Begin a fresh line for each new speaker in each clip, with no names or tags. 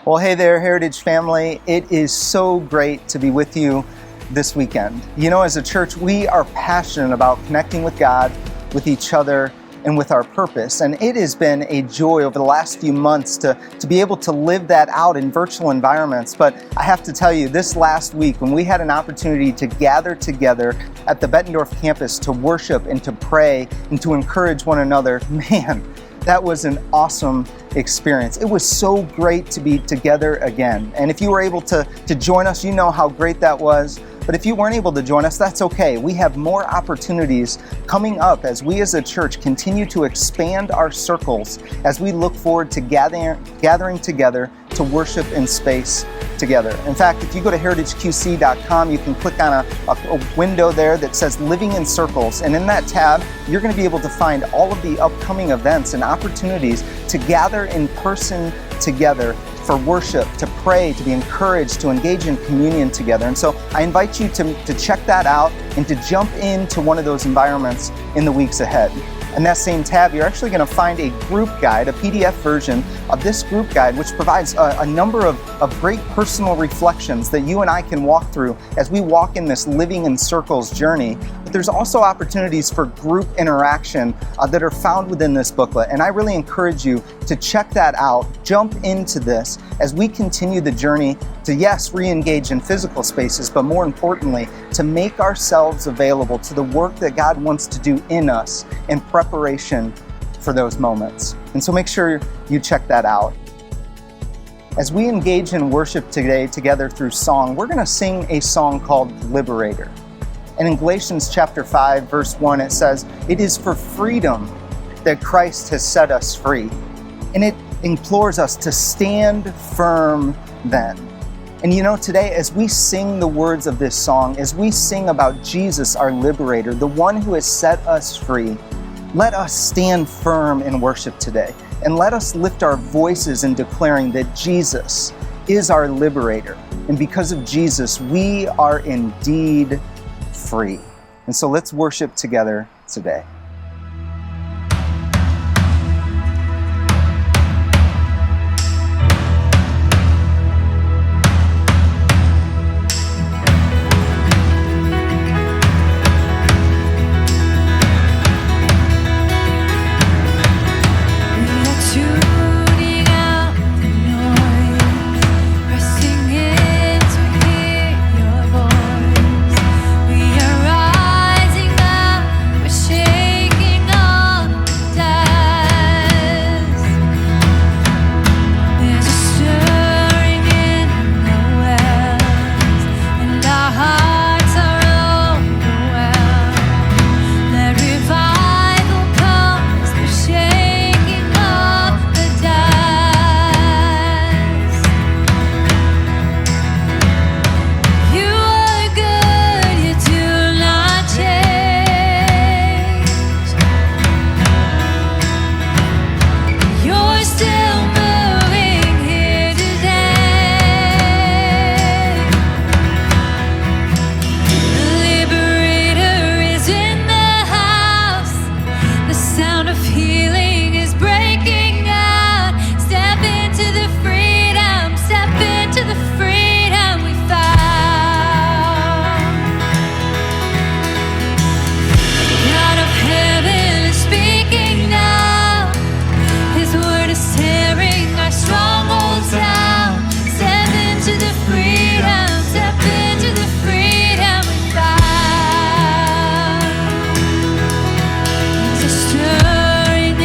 Well, hey there, Heritage family. It is so great to be with you this weekend. You know, as a church, we are passionate about connecting with God, with each other, and with our purpose. And it has been a joy over the last few months to be able to live that out in virtual environments. But I have to tell you, this last week, when we had an opportunity to gather together at the Bettendorf campus to worship and to pray and to encourage one another, man, that was an awesome experience. It was so great to be together again. And if you were able to join us, you know how great that was. But if you weren't able to join us, that's okay. We have more opportunities coming up as we as a church continue to expand our circles as we look forward to gathering together to worship in space together. In fact, if you go to heritageqc.com, you can click on a window there that says Living in Circles. And in that tab, you're going to be able to find all of the upcoming events and opportunities to gather in person together for worship, to pray, to be encouraged, to engage in communion together. And so I invite you to check that out and to jump into one of those environments in the weeks ahead. In that same tab, you're actually going to find a group guide, a PDF version of this group guide, which provides a number of great personal reflections that you and I can walk through as we walk in this Living in Circles journey. But there's also opportunities for group interaction that are found within this booklet. And I really encourage you to check that out, jump into this as we continue the journey to, yes, re-engage in physical spaces, but more importantly, to make ourselves available to the work that God wants to do in us in preparation for those moments. And so make sure you check that out. As we engage in worship today together through song, we're going to sing a song called Liberator. And in Galatians chapter 5, verse 1, it says, "It is for freedom that Christ has set us free." And it implores us to stand firm then. And you know, today, as we sing the words of this song, as we sing about Jesus, our liberator, the one who has set us free, let us stand firm in worship today. And let us lift our voices in declaring that Jesus is our liberator. And because of Jesus, we are indeed free. And so let's worship together today.
Stirring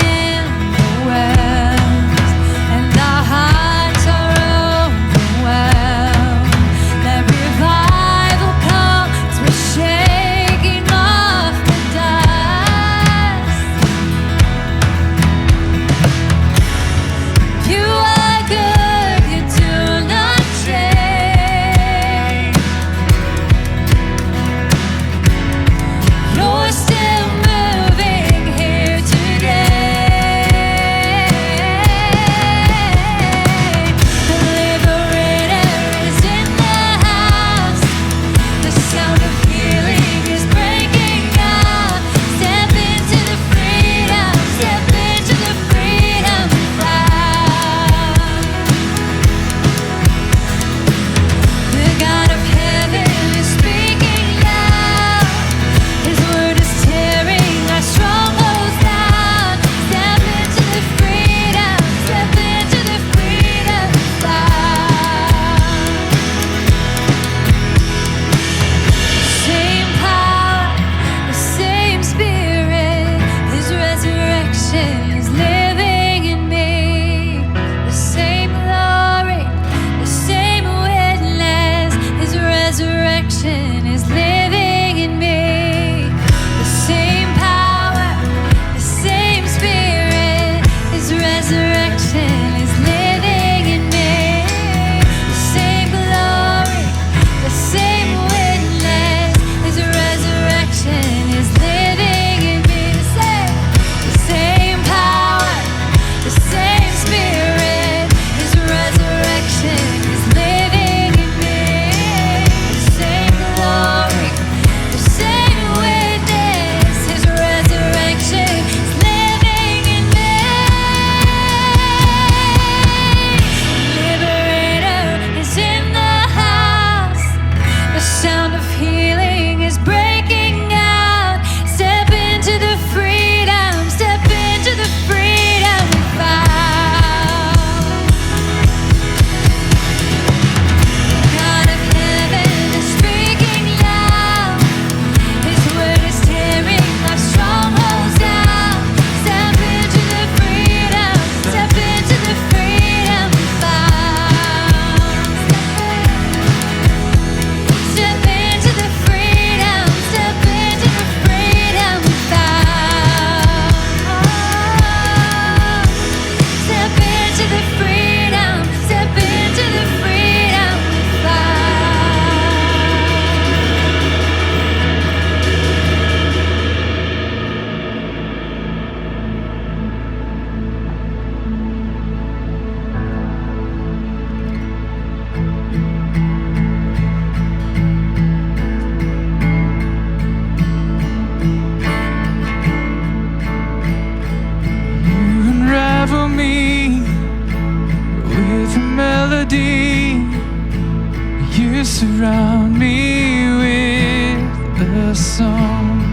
surround me with a song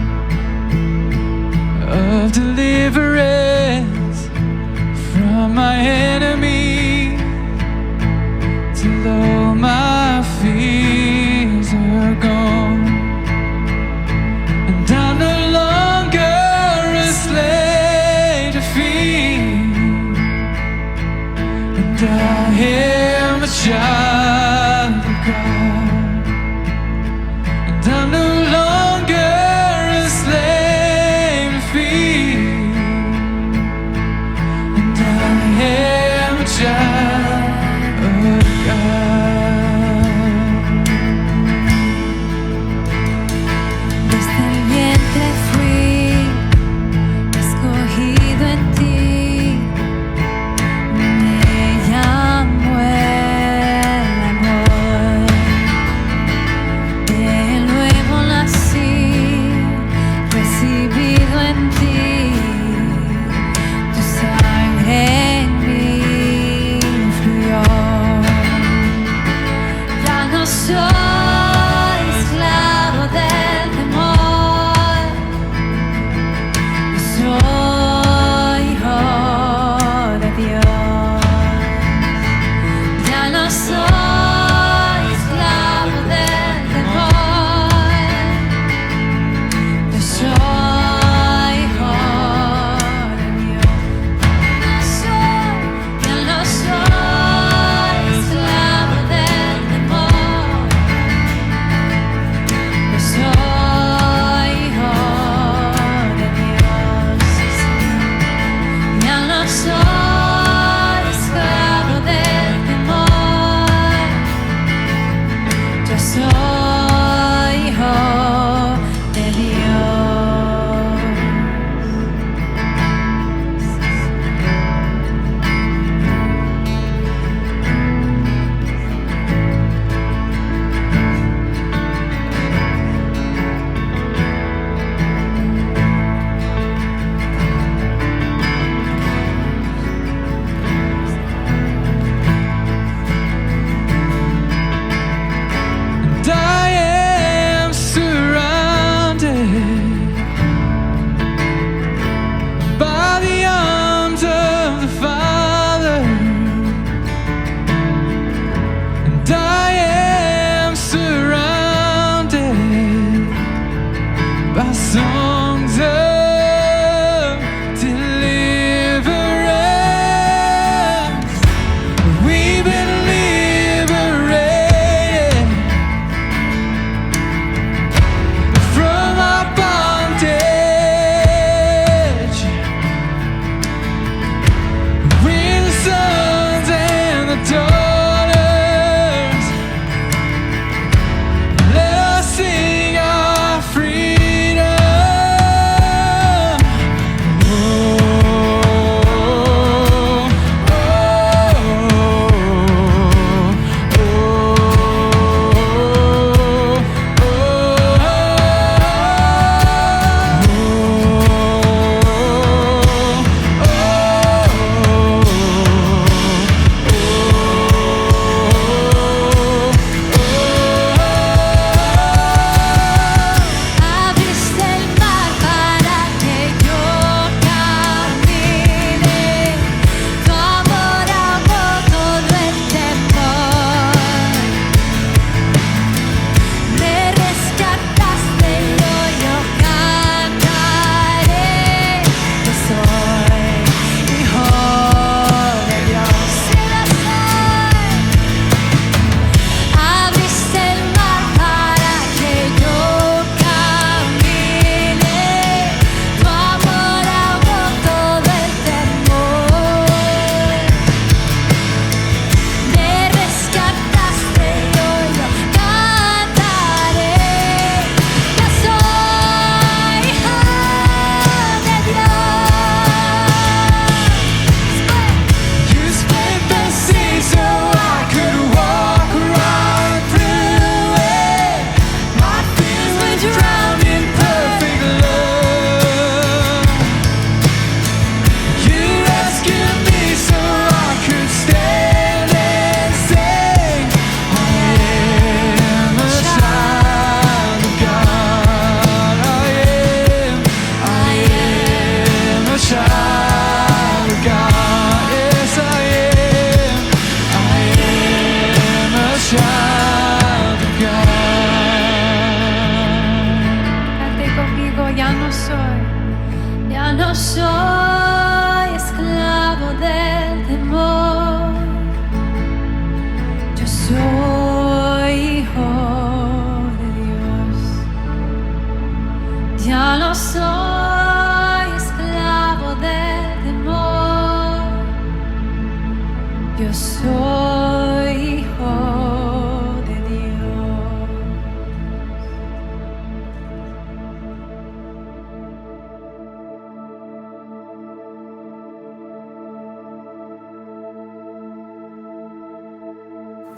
of deliverance from my enemy, till all my fears are gone, and I'm no longer a slave to fear, and I am a child of God, and I'm no longer a slave to fear, and I am a child of God.
Desde el vientre fui escogido en ti, me llamó el yo soy hijo de Dios.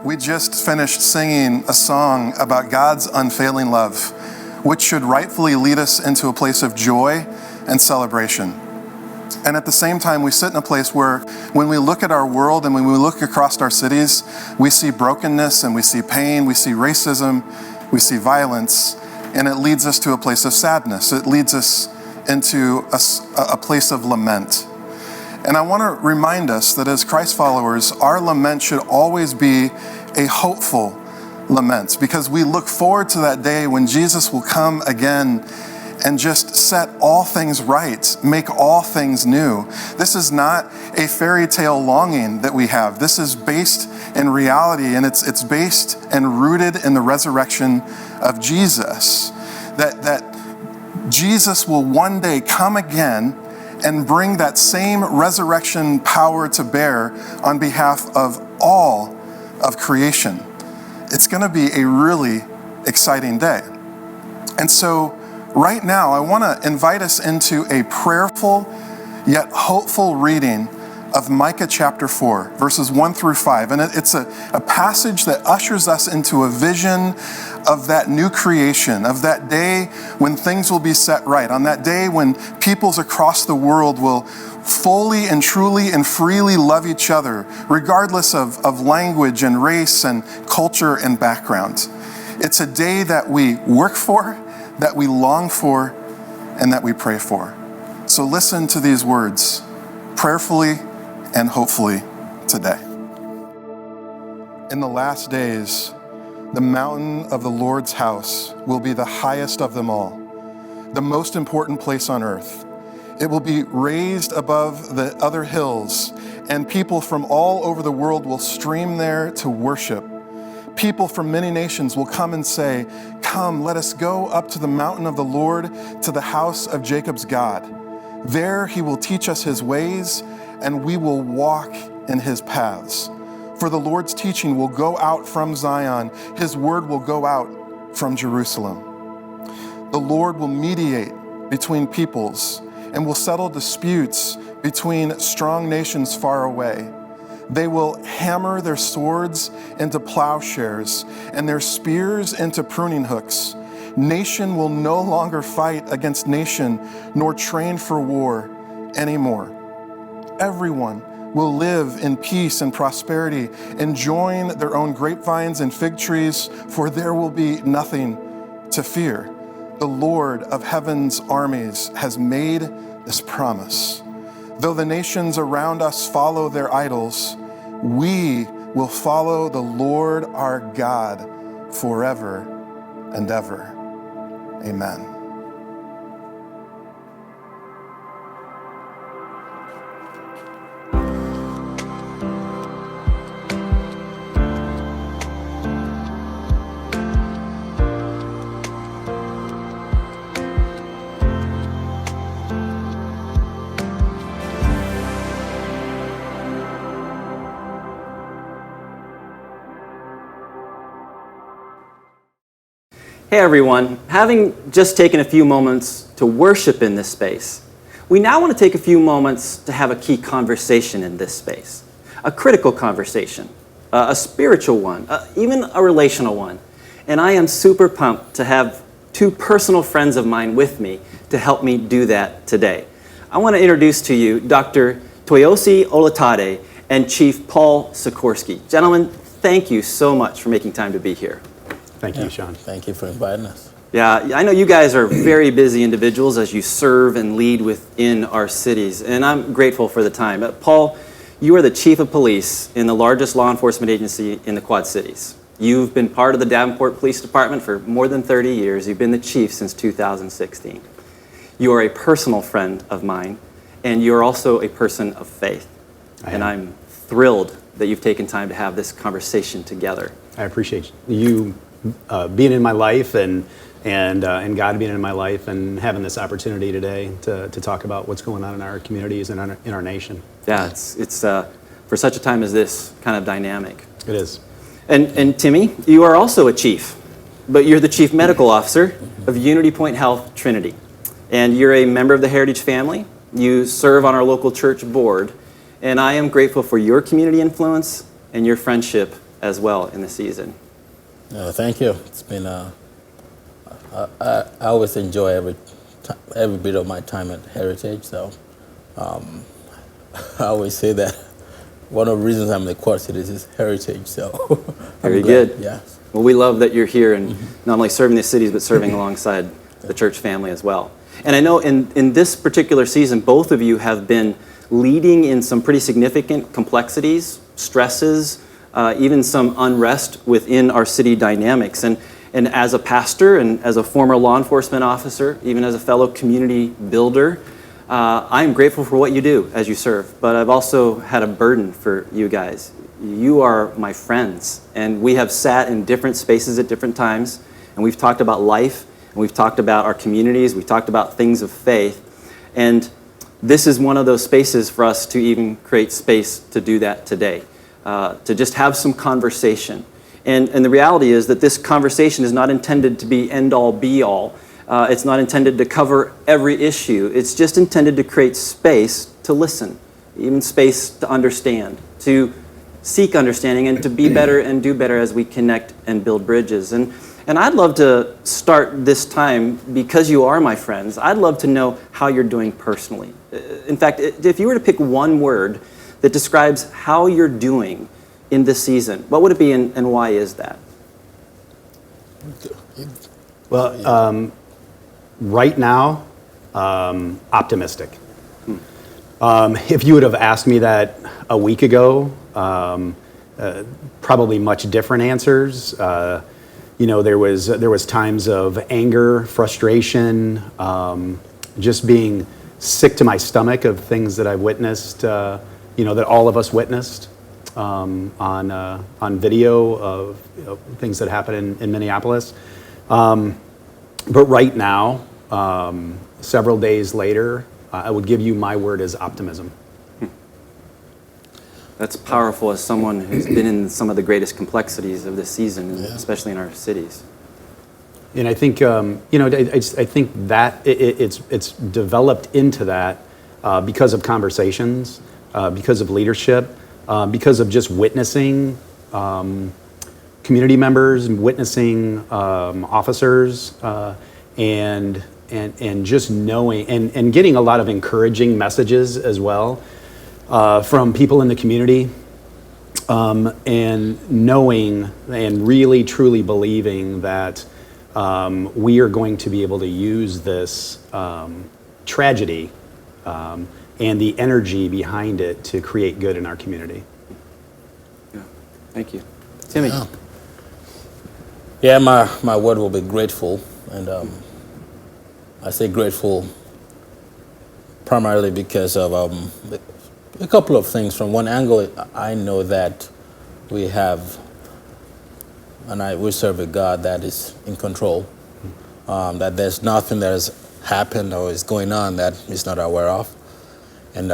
We just finished singing a song about God's unfailing love, which should rightfully lead us into a place of joy and celebration. And at the same time, we sit in a place where when we look at our world and when we look across our cities, we see brokenness and we see pain, we see racism, we see violence, and it leads us to a place of sadness. It leads us into a place of lament. And I want to remind us that as Christ followers, our lament should always be a hopeful lament, because we look forward to that day when Jesus will come again and just set all things right, make all things new. This is not a fairy tale longing that we have. This is based in reality, and it's based and rooted in the resurrection of Jesus. That Jesus will one day come again and bring that same resurrection power to bear on behalf of all of creation. It's going to be a really exciting day. And so right now, I want to invite us into a prayerful yet hopeful reading of Micah chapter 4, verses 1 through 5. And it's a passage that ushers us into a vision of that new creation, of that day when things will be set right, on that day when peoples across the world will fully and truly and freely love each other, regardless of language and race and culture and background. It's a day that we work for, that we long for, and that we pray for. So listen to these words prayerfully and hopefully today. In the last days, the mountain of the Lord's house will be the highest of them all, the most important place on earth. It will be raised above the other hills, and people from all over the world will stream there to worship. People from many nations will come and say, "Come, let us go up to the mountain of the Lord, to the house of Jacob's God. There he will teach us his ways, and we will walk in his paths. For the Lord's teaching will go out from Zion. His word will go out from Jerusalem. The Lord will mediate between peoples and will settle disputes between strong nations far away. They will hammer their swords into plowshares and their spears into pruning hooks. Nation will no longer fight against nation, nor train for war anymore. Everyone will live in peace and prosperity, enjoying their own grapevines and fig trees, for there will be nothing to fear. The Lord of heaven's armies has made this promise. Though the nations around us follow their idols, we will follow the Lord our God forever and ever. Amen.
Hey everyone, having just taken a few moments to worship in this space, we now want to take a few moments to have a key conversation in this space. A critical conversation, a spiritual one, even a relational one. And I am super pumped to have two personal friends of mine with me to help me do that today. I want to introduce to you Dr. Toyosi Olatade and Chief Paul Sikorsky. Gentlemen, thank you so much for making time to be here.
Thank you, Sean.
Thank you for inviting us.
Yeah, I know you guys are very busy individuals as you serve and lead within our cities, and I'm grateful for the time. Paul, you are the Chief of Police in the largest law enforcement agency in the Quad Cities. You've been part of the Davenport Police Department for more than 30 years. You've been the chief since 2016. You are a personal friend of mine, and you're also a person of faith. And I'm thrilled that you've taken time to have this conversation together.
I appreciate you being in my life and God being in my life and having this opportunity today to talk about what's going on in our communities and in our nation.
Yeah, it's for such a time as this kind of dynamic.
It is.
And Timmy, you are also a chief, but you're the chief medical officer of Unity Point Health Trinity. And you're a member of the Heritage family. You serve on our local church board. And I am grateful for your community influence and your friendship as well in the season.
Thank you. It's been, I always enjoy every bit of my time at Heritage. So I always say that one of the reasons I'm in the Quad Cities is Heritage. So
Very good.
Yeah.
Well, we love that you're here and not only serving the cities, but serving alongside the church family as well. And I know in this particular season, both of you have been leading in some pretty significant complexities, stresses, even some unrest within our city dynamics. And as a pastor and as a former law enforcement officer, even as a fellow community builder, I'm grateful for what you do as you serve. But I've also had a burden for you guys. You are my friends, and we have sat in different spaces at different times, and we've talked about life, and we've talked about our communities, we've talked about things of faith, and this is one of those spaces for us to even create space to do that today, to just have some conversation. And the reality is that this conversation is not intended to be end-all, be-all. It's not intended to cover every issue. It's just intended to create space to listen, even space to understand, to seek understanding, and to be better and do better as we connect and build bridges. And I'd love to start this time, because you are my friends, I'd love to know how you're doing personally. In fact, if you were to pick one word that describes how you're doing in this season, what would it be, and why is that?
Well, right now, optimistic. If you would have asked me that a week ago, probably much different answers. There was times of anger, frustration, just being sick to my stomach of things that I've witnessed. That all of us witnessed on video of things that happen in Minneapolis. But right now, several days later, I would give you my word as optimism.
That's powerful as someone who's been in some of the greatest complexities of this season, especially in our cities.
And I think, I think that it's developed into that because of conversations, because of leadership, because of just witnessing community members, witnessing officers, and just knowing and getting a lot of encouraging messages as well from people in the community, and knowing and really truly believing that we are going to be able to use this tragedy and the energy behind it to create good in our community.
Yeah. Thank you. Timmy.
Yeah, my word will be grateful, and I say grateful primarily because of a couple of things. From one angle, I know that we serve a God that is in control, that there's nothing that has happened or is going on that He's not aware of. And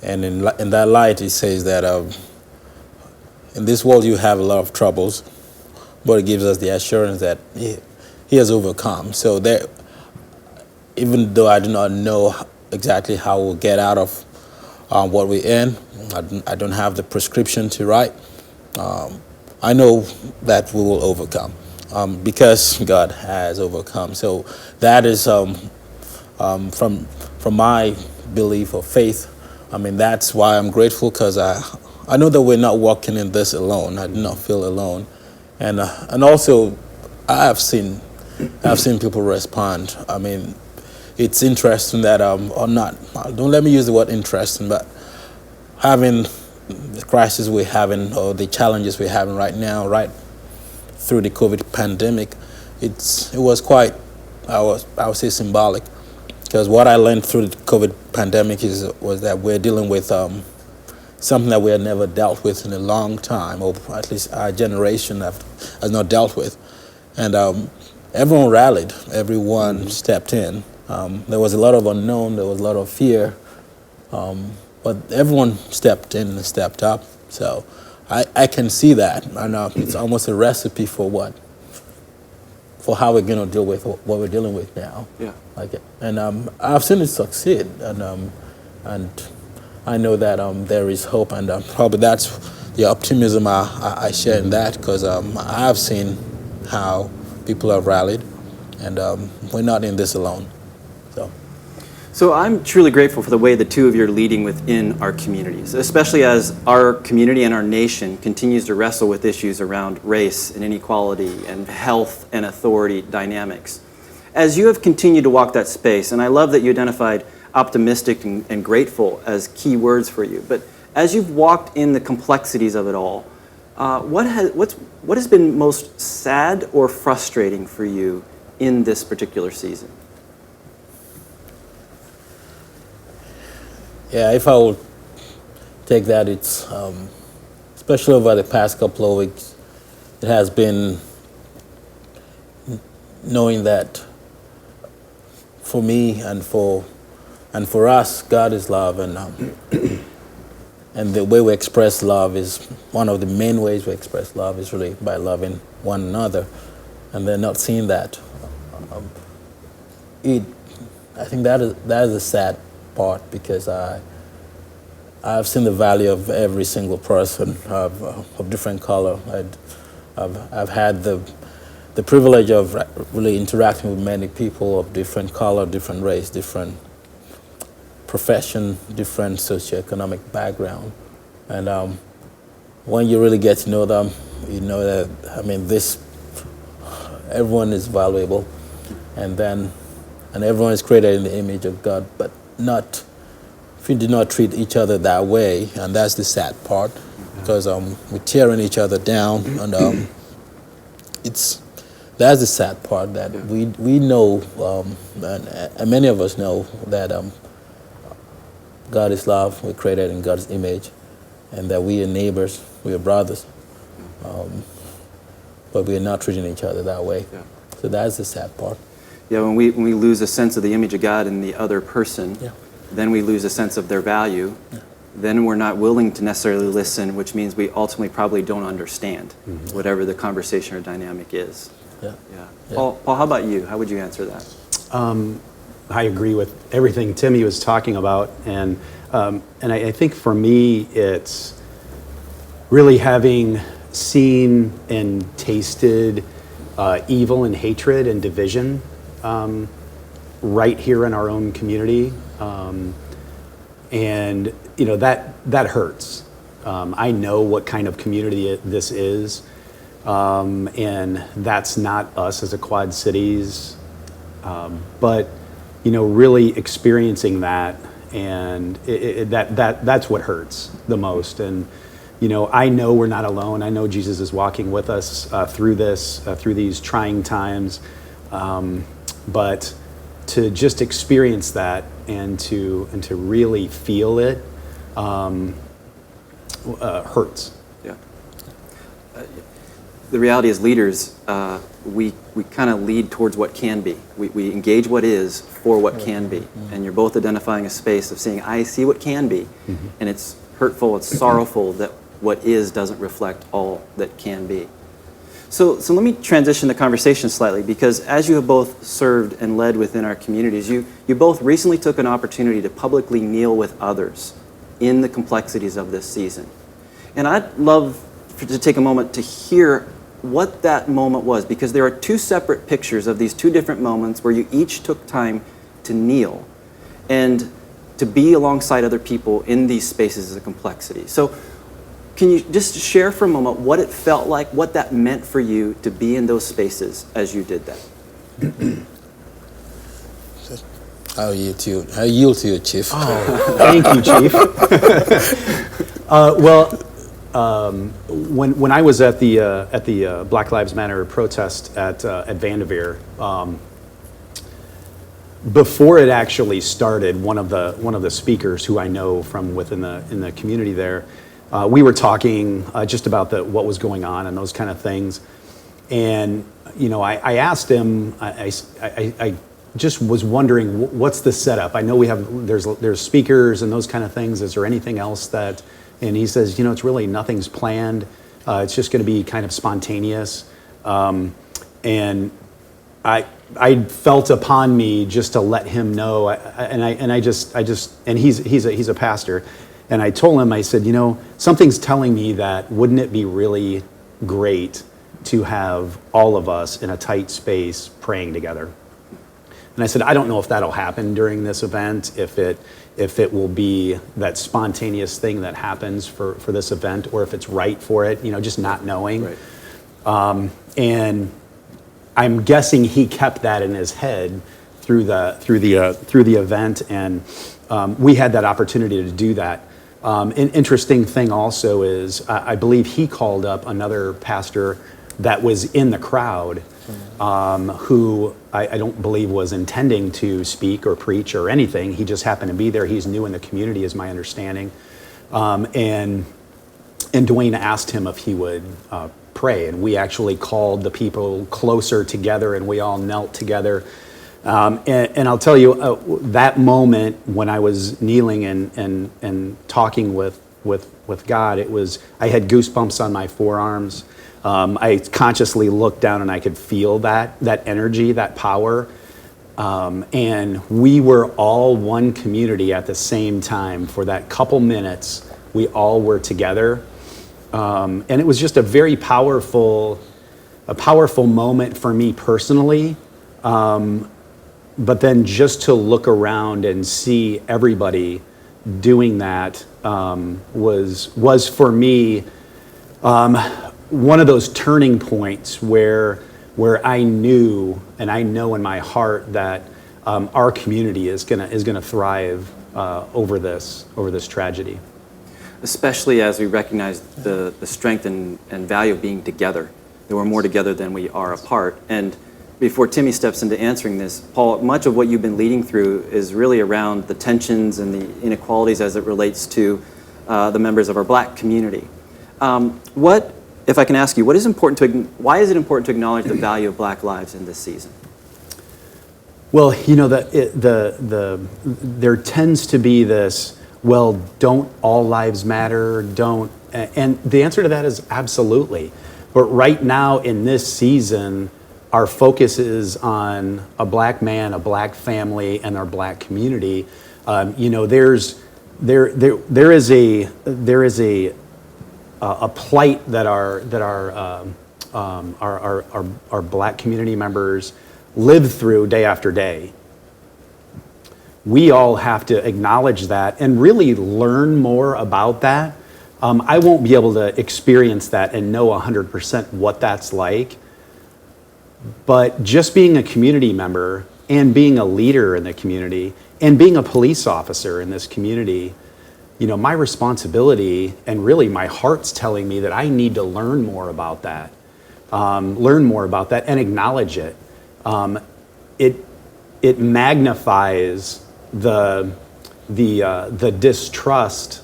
in that light, He says that in this world you have a lot of troubles, but it gives us the assurance that He has overcome. So there, even though I do not know exactly how we'll get out of what we're in, I don't have the prescription to write, I know that we will overcome because God has overcome. So that is from my belief or faith. I mean, that's why I'm grateful, because I know that we're not walking in this alone. I do not feel alone, and also I've seen people respond. I mean, it's interesting that or not. Don't let me use the word interesting, but having the crisis we're having or the challenges we're having right now, right through the COVID pandemic, it was quite, I would say, symbolic, because what I learned through the COVID pandemic was that we're dealing with something that we had never dealt with in a long time, or at least our generation has not dealt with, and everyone rallied, everyone stepped in. There was a lot of unknown, there was a lot of fear. but everyone stepped in and stepped up. So I can see that, and it's almost a recipe for how we're going to deal with what we're dealing with now.
Yeah.
And I've seen it succeed, and I know that there is hope, and probably that's the optimism I share in that, because I've seen how people have rallied, and we're not in this alone.
So I'm truly grateful for the way the two of you are leading within our communities, especially as our community and our nation continues to wrestle with issues around race and inequality and health and authority dynamics. As you have continued to walk that space, and I love that you identified optimistic and grateful as key words for you, but as you've walked in the complexities of it all, what has been most sad or frustrating for you in this particular season?
Yeah, if I would take that, it's especially over the past couple of weeks, it has been knowing that for me and for us, God is love, and the way we express love is one of the main ways we express love is really by loving one another, and they're not seeing that. I think that is a sad part, because I've seen the value of every single person of different color. I've had the privilege of really interacting with many people of different color, different race, different profession, different socioeconomic background, and when you really get to know them, you know that everyone is valuable, and everyone is created in the image of God, but if we do not treat each other that way, and that's the sad part, because we're tearing each other down, and that's the sad part, that we know, and many of us know that God is love, we're created in God's image, and that we are neighbors, we are brothers, but we are not treating each other that way. Yeah. So that's the sad part.
Yeah, when we lose a sense of the image of God in the other person, then we lose a sense of their value. Yeah. Then we're not willing to necessarily listen, which means we ultimately probably don't understand whatever the conversation or dynamic is. Yeah. Paul, how about you? How would you answer that?
I agree with everything Timmy was talking about, and I think for me it's really having seen and tasted evil and hatred and division right here in our own community, and that hurts. I know what kind of community this is, and that's not us as a Quad Cities, but really experiencing that, and that's what hurts the most. And I know we're not alone. I know Jesus is walking with us through these trying times, but to just experience that and to really feel it hurts. Yeah.
The reality is, leaders, we kind of lead towards what can be. We engage what is for what can be. And you're both identifying a space of saying, I see what can be, and it's hurtful, it's sorrowful that what is doesn't reflect all that can be. So let me transition the conversation slightly, because as you have both served and led within our communities, you both recently took an opportunity to publicly kneel with others in the complexities of this season. And I'd love to take a moment to hear what that moment was, because there are two separate pictures of these two different moments where you each took time to kneel and to be alongside other people in these spaces of complexity. So can you just share for a moment what it felt like, what that meant for you to be in those spaces as you did that?
I'll yield to you, Chief.
Oh, thank you, Chief. When I was at the Black Lives Matter protest at Vanderveer, before it actually started, one of the speakers who I know from within the community there, we were talking just about what was going on and those kind of things, and I asked him. I just was wondering, what's the setup? I know there's speakers and those kind of things. Is there anything else that? And he says, it's really nothing's planned. It's just going to be kind of spontaneous. And I felt upon me just to let him know. And he's a pastor. And I told him, I said, something's telling me that wouldn't it be really great to have all of us in a tight space praying together? And I said, I don't know if that'll happen during this event, if it will be that spontaneous thing that happens for this event, or if it's right for it, just not knowing. Right. And I'm guessing he kept that in his head through the event, and we had that opportunity to do that. An interesting thing also is I believe he called up another pastor that was in the crowd, who I don't believe was intending to speak or preach or anything. He just happened to be there. He's new in the community, is my understanding. And Dwayne asked him if he would pray, and we actually called the people closer together, and we all knelt together. And I'll tell you, that moment when I was kneeling and talking with God, I had goosebumps on my forearms. I consciously looked down and I could feel that energy, that power. And we were all one community at the same time. For that couple minutes, we all were together. And it was just a very powerful moment for me personally. But then just to look around and see everybody doing that was for me one of those turning points where I knew, and I know in my heart, that our community is gonna thrive over this tragedy.
Especially as we recognize the strength and value of being together. That we're more together than we are apart. And before Timmy steps into answering this, Paul, much of what you've been leading through is really around the tensions and the inequalities as it relates to the members of our Black community. If I can ask you, why is it important to acknowledge the value of Black lives in this season?
Well, there tends to be this, well, don't all lives matter? And the answer to that is absolutely. But right now in this season, our focus is on a Black man, a Black family, and our Black community. There is a plight that our Black community members live through day after day. We all have to acknowledge that and really learn more about that. I won't be able to experience that and know 100% what that's like. But just being a community member and being a leader in the community and being a police officer in this community, my responsibility and really my heart's telling me that I need to learn more about that and acknowledge it. It magnifies the distrust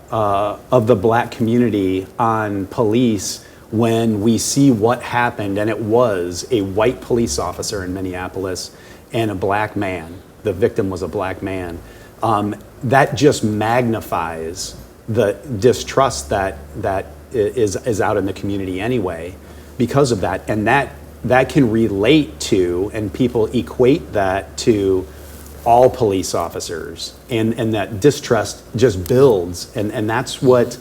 of the Black community on police when we see what happened, and it was a white police officer in Minneapolis and a Black man. The victim was a Black man. That just magnifies the distrust that is out in the community anyway because of that. And that can relate to, and people equate that to, all police officers. And that distrust just builds. And that's what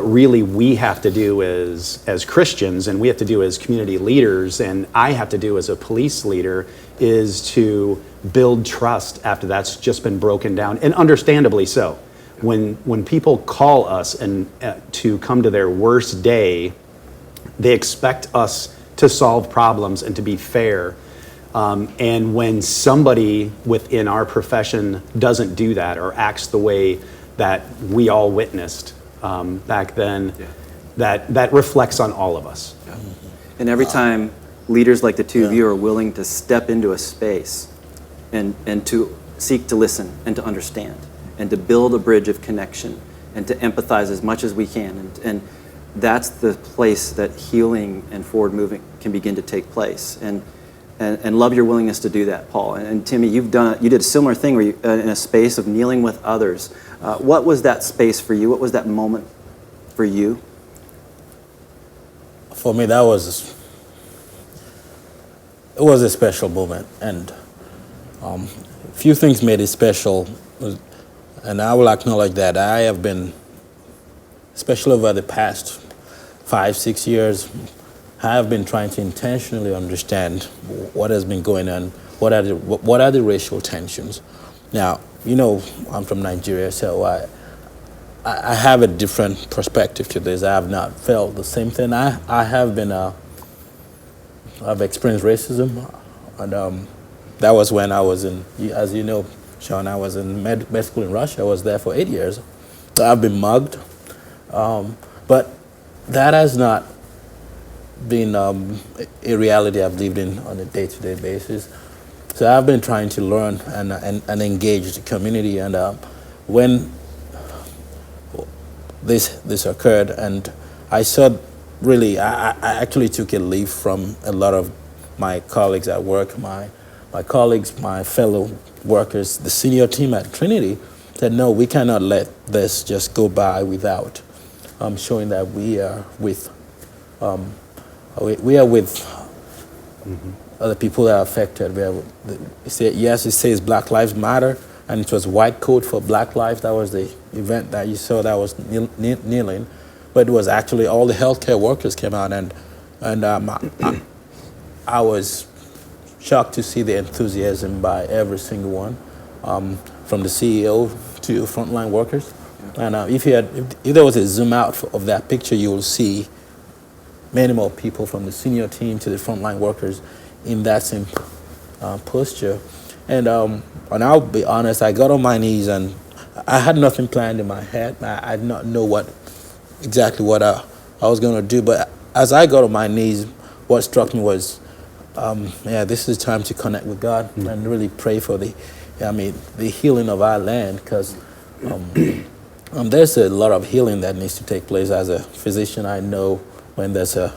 really we have to do as Christians, and we have to do as community leaders, and I have to do as a police leader, is to build trust after that's just been broken down, and understandably so. When people call us and to come to their worst day, they expect us to solve problems and to be fair. And when somebody within our profession doesn't do that or acts the way that we all witnessed back then, that reflects on all of us.
Yeah. And every time leaders like the two of you are willing to step into a space and to seek to listen and to understand and to build a bridge of connection and to empathize as much as we can, and that's the place that healing and forward movement can begin to take place. And and love your willingness to do that, Paul. And Timmy, you did a similar thing where you, in a space of kneeling with others. What was that space for you? What was that moment for you?
For me, it was a special moment, and a few things made it special, and I will acknowledge that. I have been, especially over the past 5-6 years, I have been trying to intentionally understand what has been going on, what are the racial tensions. Now, you know, I'm from Nigeria, so I have a different perspective to this. I have not felt the same thing. I've experienced racism, and that was when I was in, as you know, Sean, I was in med school in Russia. I was there for 8 years. So I've been mugged, but that has not been a reality I've lived in on a day-to-day basis. So I've been trying to learn and engage the community, and when this occurred, and I saw, really, I actually took a leave from a lot of my colleagues at work, my colleagues, my fellow workers, the senior team at Trinity, said, no, we cannot let this just go by without showing that we are with other people that are affected. Yes, it says Black Lives Matter, and it was white coat for Black Lives. That was the event that you saw that was kneeling, but it was actually all the healthcare workers came out, and I was shocked to see the enthusiasm by every single one, from the CEO to frontline workers. And if there was a zoom out of that picture, you will see many more people from the senior team to the frontline workers in that same posture. And I'll be honest, I got on my knees, and I had nothing planned in my head. I did not know exactly what I was going to do. But as I got on my knees, what struck me was, this is time to connect with God and really pray for the healing of our land, because there's a lot of healing that needs to take place. As a physician, I know when there's a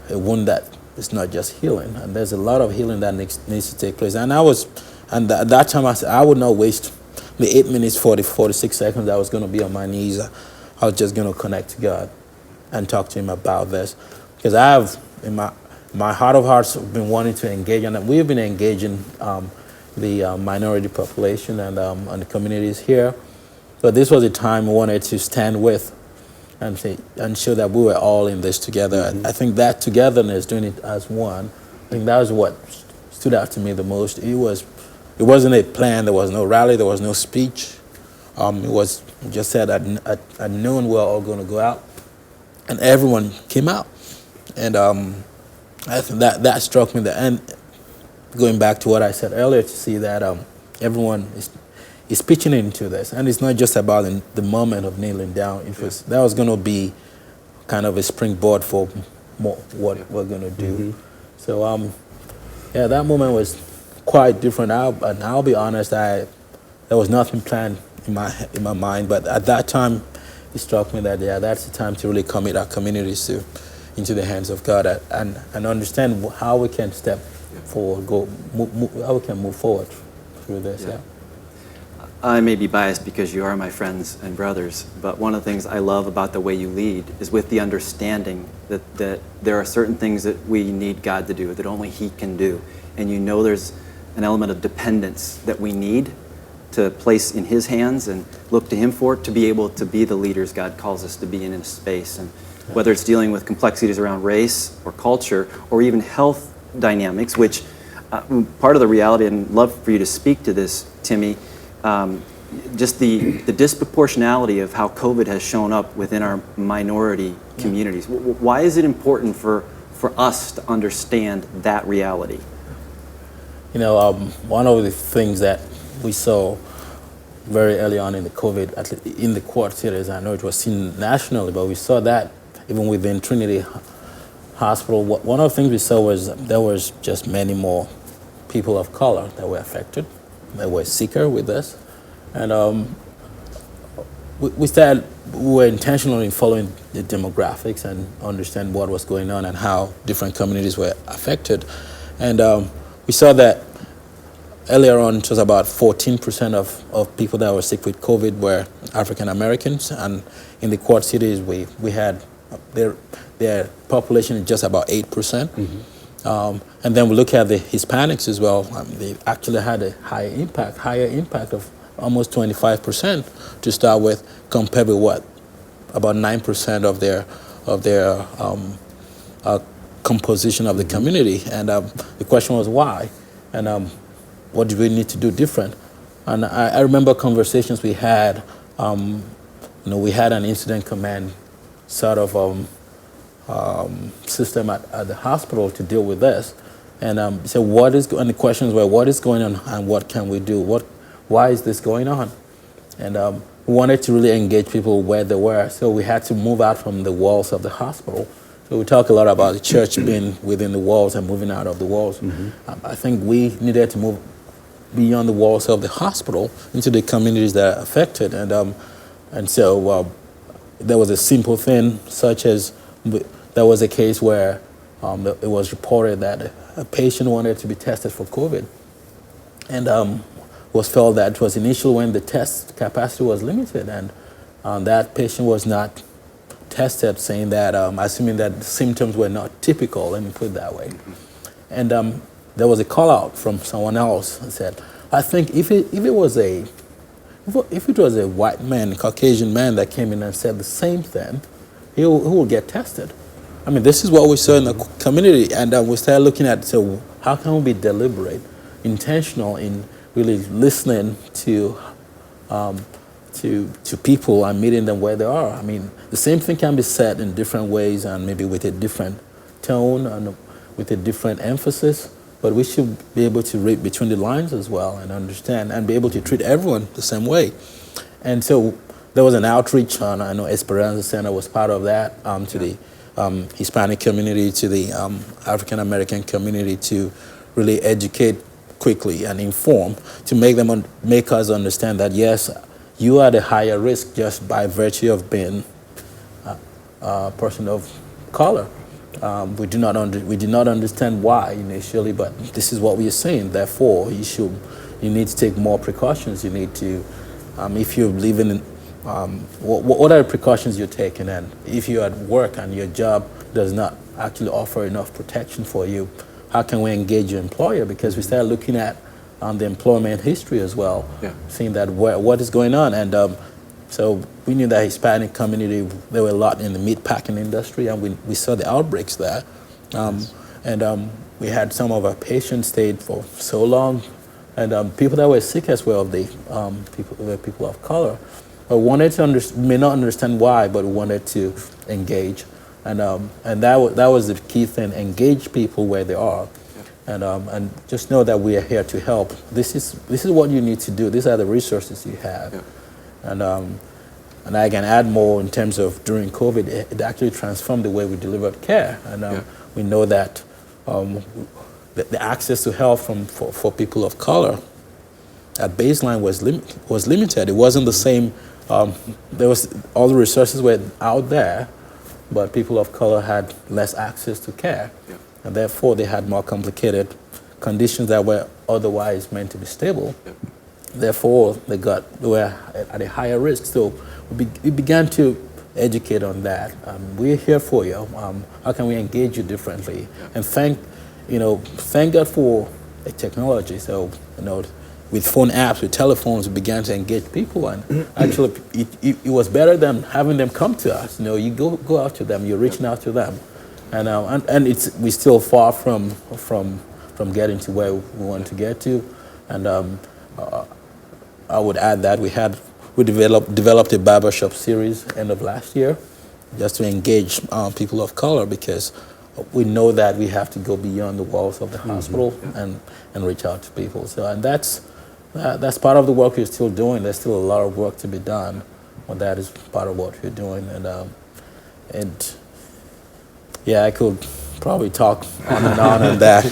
wound that is not just healing, and there's a lot of healing that needs to take place. And at that time I said I would not waste the 8 minutes 46 seconds that I was going to be on my knees. I was just going to connect to God and talk to Him about this, because I have in my heart of hearts been wanting to engage, and we've been engaging the minority population and the communities here. But this was a time we wanted to stand with and show that we were all in this together. I think that togetherness, doing it as one, I think that was what stood out to me the most. It wasn't a plan. There was no rally. There was no speech. It was just said at noon we're all going to go out, and everyone came out. And I think that struck me. And going back to what I said earlier, to see that everyone is pitching into this, and it's not just about the moment of kneeling down. That was going to be kind of a springboard for more what we're going to do. So that moment was quite different. I'll be honest, there was nothing planned in my mind, but at that time it struck me that that's the time to really commit our communities into the hands of God, and understand how we can step forward, how we can move forward through this. Yeah.
I may be biased because you are my friends and brothers, but one of the things I love about the way you lead is with the understanding that there are certain things that we need God to do that only He can do. And you know there's an element of dependence that we need to place in His hands and look to Him for it to be able to be the leaders God calls us to be in a space. And whether it's dealing with complexities around race or culture or even health dynamics, which part of the reality, and love for you to speak to this, Timmy, just the disproportionality of how COVID has shown up within our minority communities. Why is it important for us to understand that reality?
You know, one of the things that we saw very early on in the COVID, at least in the Quad Cities, I know it was seen nationally, but we saw that even within Trinity Hospital. One of the things we saw was there was just many more people of color that were affected. They were sicker with this, and we were intentional in following the demographics and understand what was going on and how different communities were affected. And we saw that earlier on, it was about 14% of people that were sick with COVID were African Americans, and in the Quad Cities, we had their population is just about 8%. And then we look at the Hispanics as well. They actually had a higher impact of almost 25% to start with, compared with what about 9% of their composition of the community. And the question was why, and what do we need to do different? And I remember conversations we had. We had an incident command sort of system at the hospital to deal with this. And so and the questions were, what is going on and what can we do? Why is this going on? And we wanted to really engage people where they were. So we had to move out from the walls of the hospital. So we talk a lot about the church being within the walls and moving out of the walls. I think we needed to move beyond the walls of the hospital into the communities that are affected. And so there was a simple thing, such as there was a case where it was reported that a patient wanted to be tested for COVID, and was felt that it was initially when the test capacity was limited, and that patient was not tested, saying that, assuming that the symptoms were not typical, let me put it that way. And there was a call out from someone else and said, I think if it was a white man, a Caucasian man that came in and said the same thing, he will get tested. I mean, this is what we saw in the community, and we started looking at, so how can we be deliberate, intentional in really listening to people and meeting them where they are. I mean, the same thing can be said in different ways and maybe with a different tone and with a different emphasis, but we should be able to read between the lines as well and understand and be able to treat everyone the same way. And so there was an outreach, and I know Esperanza Center was part of that, to the Hispanic community, to the African American community, to really educate quickly and inform, to make us understand that yes, you are the higher risk just by virtue of being a person of color. We did not understand why initially, but this is what we are saying. Therefore, you need to take more precautions. You need to, if you're living in, what are the precautions you're taking? And if you're at work and your job does not actually offer enough protection for you, how can we engage your employer? Because we started looking at the employment history as well, seeing that what is going on. And so we knew that Hispanic community, there were a lot in the meat packing industry, and we saw the outbreaks there. And we had some of our patients stayed for so long, and people that were sick as well, people of color. I wanted to may not understand why, but we wanted to engage, and that was the key thing: engage people where they are, and just know that we are here to help. This is what you need to do. These are the resources you have, and I can add more in terms of during COVID, it actually transformed the way we delivered care, and we know that the access to health for people of color at baseline was limited. It wasn't the same. There was all the resources were out there, but people of color had less access to care, and therefore they had more complicated conditions that were otherwise meant to be stable. Therefore, they were at a higher risk. So we began to educate on that. We're here for you. How can we engage you differently? And thank God for the technology. So with phone apps, with telephones, we began to engage people, and actually it was better than having them come to us. You go out to them, you're reaching out to them, and we're still far from getting to where we want to get to. And I would add that we developed a barbershop series end of last year, just to engage people of color, because we know that we have to go beyond the walls of the hospital and reach out to people. So, and that's part of the work we're still doing. There's still a lot of work to be done, but that is part of what we're doing. And I could probably talk on and on that.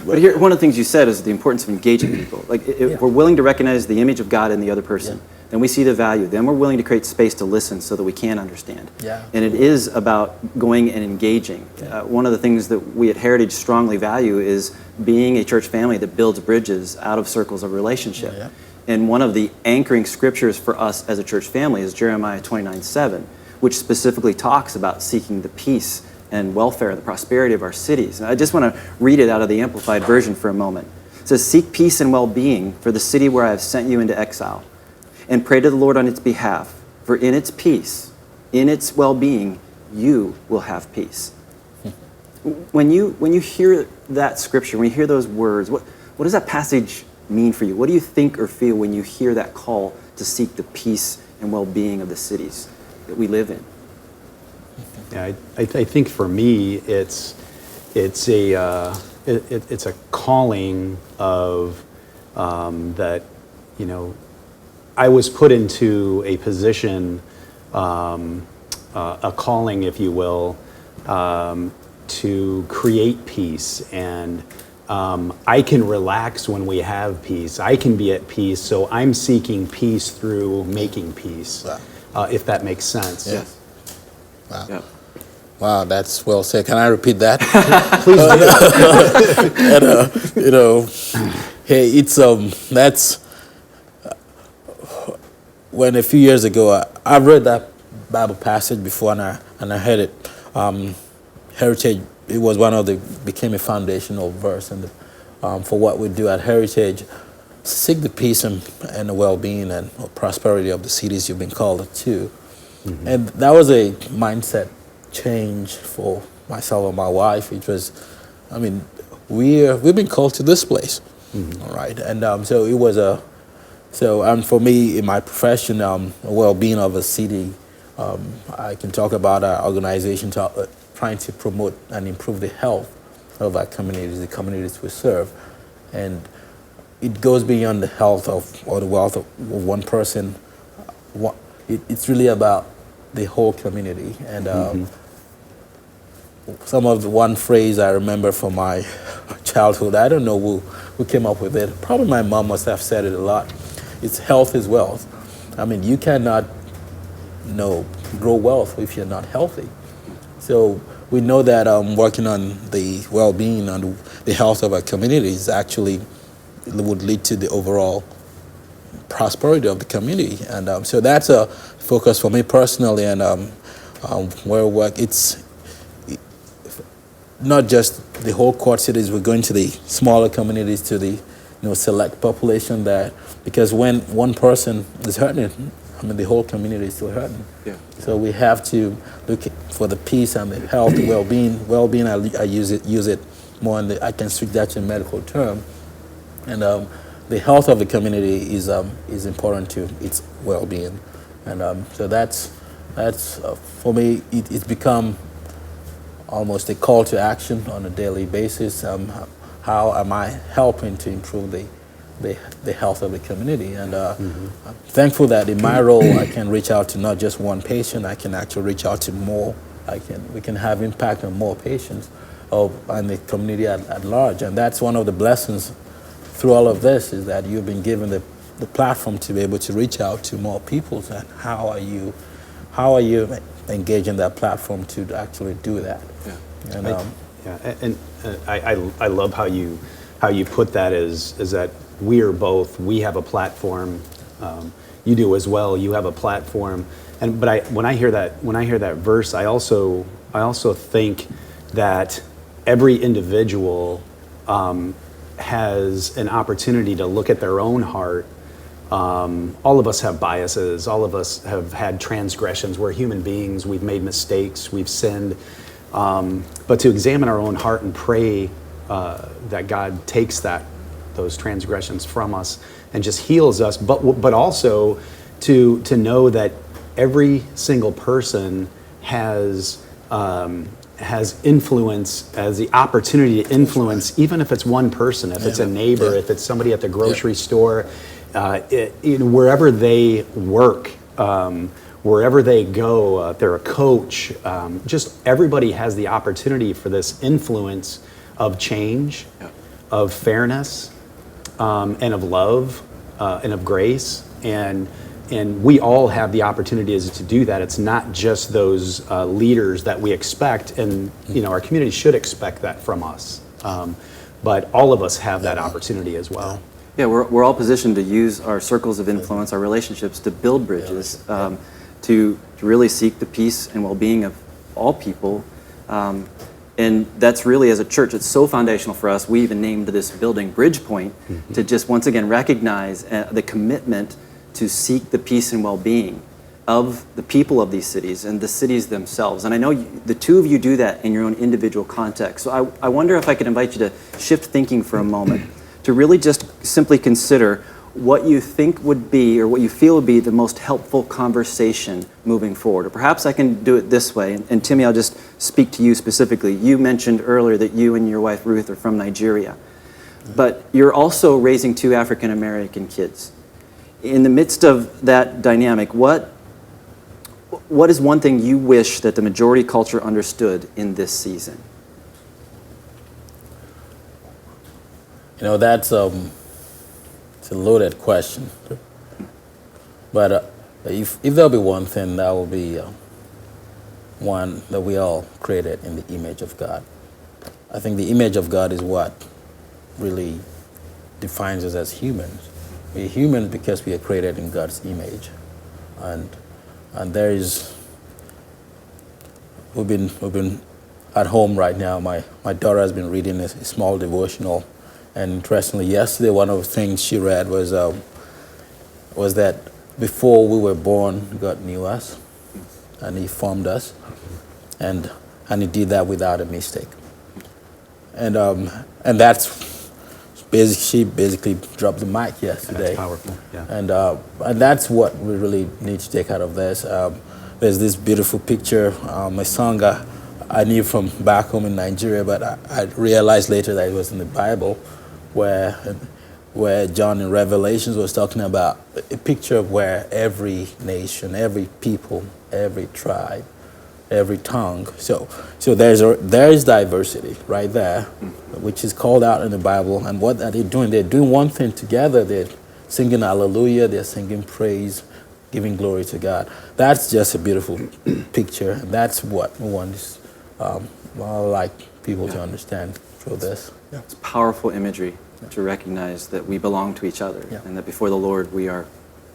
But here, one of the things you said is the importance of engaging people. Like, if we're willing to recognize the image of God in the other person, then we see the value. Then we're willing to create space to listen so that we can understand.
Yeah.
And it is about going and engaging. One of the things that we at Heritage strongly value is being a church family that builds bridges out of circles of relationship.
Yeah.
And one of the anchoring scriptures for us as a church family is Jeremiah 29:7, which specifically talks about seeking the peace and welfare and the prosperity of our cities. And I just want to read it out of the Amplified Version for a moment. It says, "Seek peace and well-being for the city where I have sent you into exile, and pray to the Lord on its behalf, for in its peace, in its well-being, you will have peace." When you hear that scripture, when you hear those words, what does that passage mean for you? What do you think or feel when you hear that call to seek the peace and well-being of the cities that we live in?
Yeah, I think for me, it's a calling of that, you know, I was put into a position, a calling, if you will, to create peace, and I can relax when we have peace. I can be at peace, so I'm seeking peace through making peace, if that makes sense.
Yes. Wow.
Yeah.
Wow, that's well said. Can I repeat that?
Please do.
And, you know, hey, it's that's when a few years ago I read that Bible passage before, and I heard it. Heritage, it was became a foundational verse, and for what we do at Heritage, seek the peace and the well-being and prosperity of the cities you've been called to. Mm-hmm. And that was a mindset change for myself and my wife. It was, I mean, we've been called to this place, all right. And so it was and for me in my profession, well-being of a city, I can talk about our organization trying to promote and improve the health of our communities, the communities we serve, and it goes beyond the health or the wealth of one person. It's really about the whole community. And some of the one phrase I remember from my childhood, I don't know who came up with it. Probably my mom must have said it a lot. It's health is wealth. I mean, you cannot grow wealth if you're not healthy. So we know that working on the well-being and the health of our communities actually would lead to the overall prosperity of the community. And so that's a focus for me personally. And where we work, it's not just the whole core cities. We're going to the smaller communities, to the select population there, because when one person is hurting, I mean, the whole community is still hurting. Yeah. So we have to look for the peace and the health, well-being. Well-being, I use it more, I can switch that to a medical term. And the health of the community is important to its well-being. And so that's for me, it's become almost a call to action on a daily basis. How am I helping to improve the health of the community? And I'm thankful that in my role I can reach out to not just one patient. I can actually reach out to more. We can have impact on more patients and the community at large. And that's one of the blessings through all of this, is that you've been given the platform to be able to reach out to more people. And how are you engaging that platform to actually do that? Yeah. And
I love how you put that is that we have a platform. You do as well. You have a platform. But when I hear that verse, I also think that every individual has an opportunity to look at their own heart. All of us have biases. All of us have had transgressions. We're human beings. We've made mistakes. We've sinned. But to examine our own heart and pray that God takes those transgressions from us and just heals us, but also to know that every single person has influence, has the opportunity to influence, even if it's one person, if it's a neighbor, if it's somebody at the grocery store, wherever they work, wherever they go, if they're a coach, just everybody has the opportunity for this influence of change, of fairness, and of love, and of grace. And and we all have the opportunities to do that. It's not just those leaders that we expect, and our community should expect that from us. But all of us have that opportunity as well.
Yeah, we're all positioned to use our circles of influence, our relationships, to build bridges, to really seek the peace and well-being of all people. And that's really, as a church, it's so foundational for us. We even named this building Bridgepoint to just once again recognize the commitment to seek the peace and well-being of the people of these cities and the cities themselves. And I know the two of you do that in your own individual context. So I wonder if I could invite you to shift thinking for a moment, to really just simply consider what you think would be, or what you feel would be, the most helpful conversation moving forward. Or perhaps I can do it this way. And Timmy, I'll just speak to you specifically. You mentioned earlier that you and your wife Ruth are from Nigeria, but you're also raising 2 African American kids. In the midst of that dynamic, what is one thing you wish that the majority culture understood in this season?
That's it's a loaded question. But if there'll be one thing, that will be one that we all created in the image of God. I think the image of God is what really defines us as humans. We're human because we are created in God's image, and we've been at home right now. My daughter has been reading a small devotional, and interestingly, yesterday one of the things she read was that before we were born, God knew us, and He formed us, and He did that without a mistake, and that's. She basically dropped the mic yesterday.
That's powerful. Yeah.
And that's what we really need to take out of this. There's this beautiful picture, a song I knew from back home in Nigeria, but I realized later that it was in the Bible, where John in Revelations was talking about a picture of where every nation, every people, every tribe, every tongue. So there is diversity right there, which is called out in the Bible. And what are they doing? They're doing one thing together. They're singing hallelujah. They're singing praise, giving glory to God. That's just a beautiful picture. And that's what we want like people to understand through this.
Yeah. It's powerful imagery to recognize that we belong to each other, and that before the Lord we are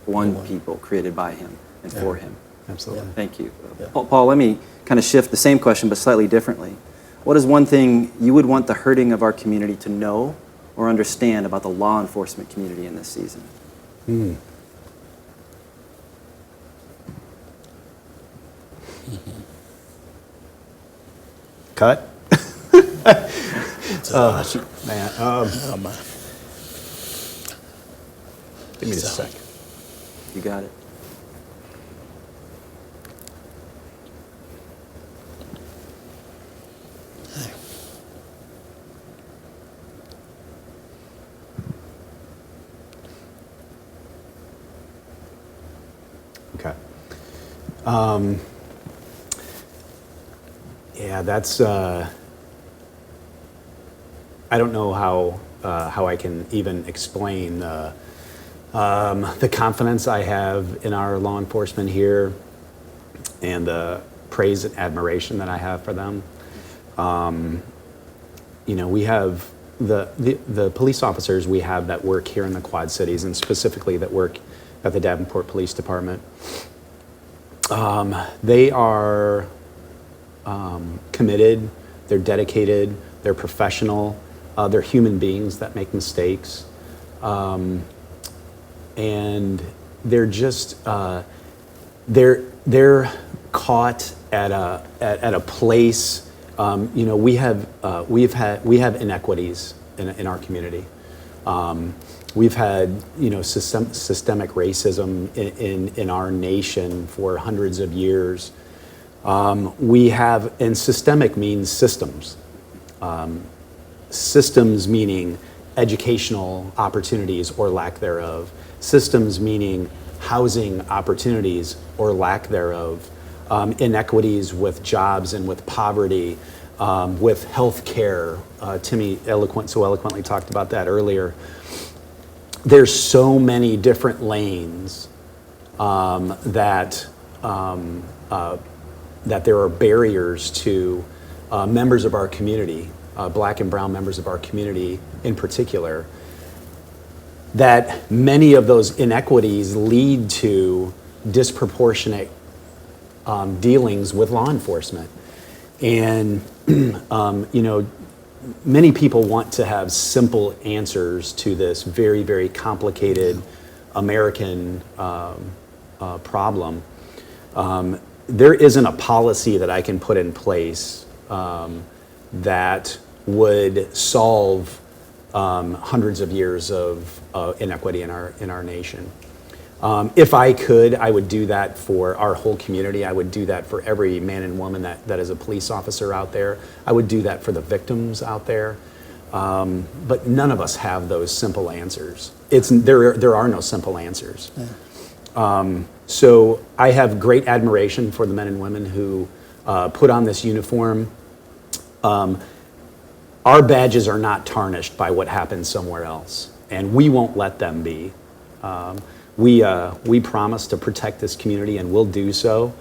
one people created by Him and for Him.
Absolutely.
Thank you. Paul, let me kind of shift the same question but slightly differently. What is one thing you would want the hurting of our community to know or understand about the law enforcement community in this season?
Cut? Man. Give me just a sec.
You got it.
Okay. Yeah, that's. I don't know how I can even explain the confidence I have in our law enforcement here, and the praise and admiration that I have for them. We have the police officers we have that work here in the Quad Cities, and specifically that work at the Davenport Police Department. They are committed, they're dedicated, they're professional, they're human beings that make mistakes. And they're just, they're caught at a place, we have inequities in our community. We've had, systemic racism in our nation for hundreds of years. And systemic means systems. Systems meaning educational opportunities or lack thereof. Systems meaning housing opportunities or lack thereof. Inequities with jobs and with poverty, with health care. Timmy so eloquently talked about that earlier. There's so many different lanes that there are barriers to members of our community, black and brown members of our community in particular, that many of those inequities lead to disproportionate dealings with law enforcement. And, many people want to have simple answers to this very, very complicated American problem. There isn't a policy that I can put in place that would solve hundreds of years of inequity in our nation. If I could, I would do that for our whole community. I would do that for every man and woman that is a police officer out there. I would do that for the victims out there. But none of us have those simple answers. There are no simple answers. Yeah. So I have great admiration for the men and women who put on this uniform. Our badges are not tarnished by what happens somewhere else, and we won't let them be. We promise to protect this community, and we'll do so.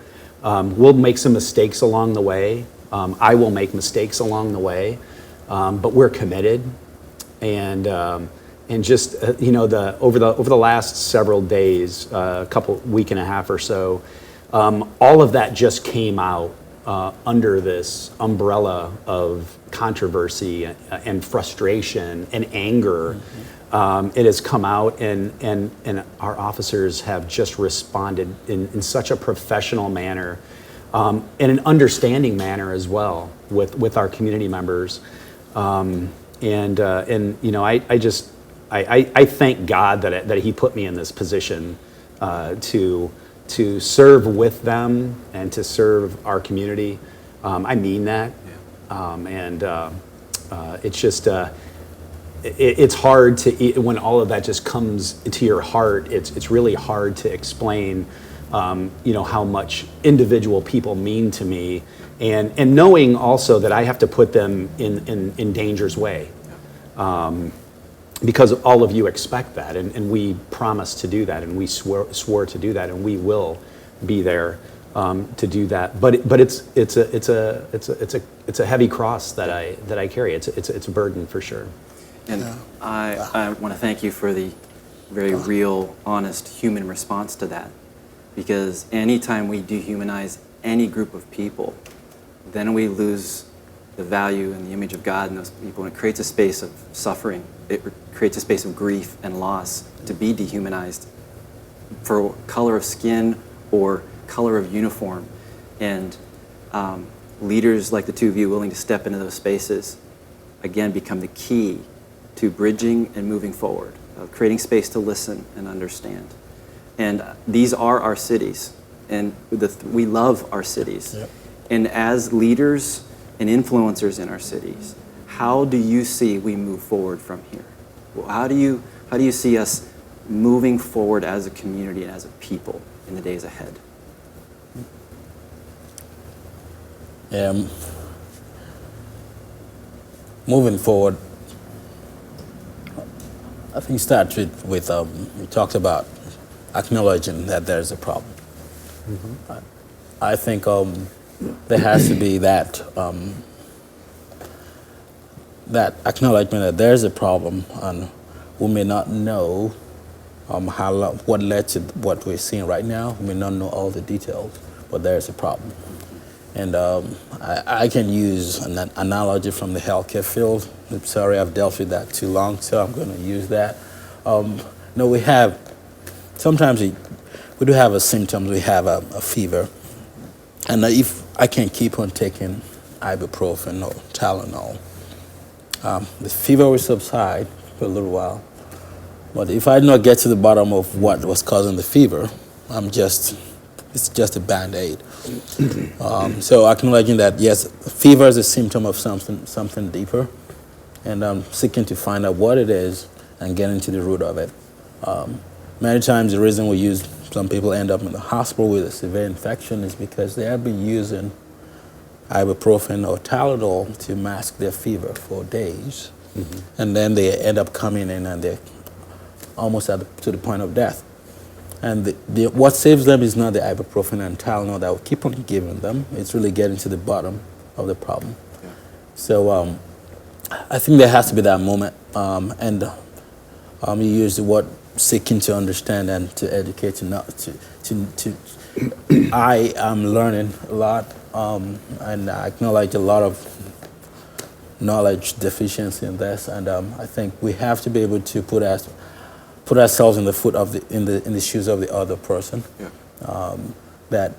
We'll make some mistakes along the way. I will make mistakes along the way, but we're committed. And just over the last several days, week and a half or so, all of that just came out under this umbrella of controversy and frustration and anger. It has come out, and our officers have just responded in such a professional manner, in an understanding manner as well with our community members. I thank God that He put me in this position to serve with them and to serve our community. I mean that, it's just. It's hard to, when all of that just comes to your heart, it's really hard to explain, how much individual people mean to me, and knowing also that I have to put them in danger's way, because all of you expect that, and we promise to do that, and we swore to do that, and we will be there to do that. But it's a heavy cross that I carry. It's a burden for sure.
And I want to thank you for the very real, honest human response to that. Because anytime we dehumanize any group of people, then we lose the value and the image of God in those people. And it creates a space of suffering. It creates a space of grief and loss to be dehumanized for color of skin or color of uniform. And leaders like the two of you willing to step into those spaces, again, become the key to bridging and moving forward, creating space to listen and understand. And these are our cities, and we love our cities. Yep. And as leaders and influencers in our cities, how do you see we move forward from here? Well, how do you see us moving forward as a community and as a people in the days ahead?
Moving forward, I think it starts with we talked about acknowledging that there's a problem. Mm-hmm. I think there has to be that acknowledgement that there's a problem, and we may not know what led to what we're seeing right now. We may not know all the details, but there's a problem. And I can use an analogy from the healthcare field. I'm sorry I've dealt with that too long, so I'm going to use that. We have, sometimes we do have a symptom, we have a fever. And if I can keep on taking ibuprofen or Tylenol, the fever will subside for a little while. But if I do not get to the bottom of what was causing the fever, it's just a Band-Aid. So acknowledging that, yes, fever is a symptom of something deeper, and seeking to find out what it is and getting to the root of it. Many times the reason some people end up in the hospital with a severe infection is because they have been using ibuprofen or Tylenol to mask their fever for days. Mm-hmm. And then they end up coming in and they're almost to the point of death. And what saves them is not the ibuprofen and Tylenol that we keep on giving them. It's really getting to the bottom of the problem. Yeah. So I think there has to be that moment. And you use the word seeking to understand and to educate, to I am learning a lot, and I acknowledge a lot of knowledge deficiency in this, and I think we have to be able to put ourselves in the foot of in the shoes of the other person. Yeah. That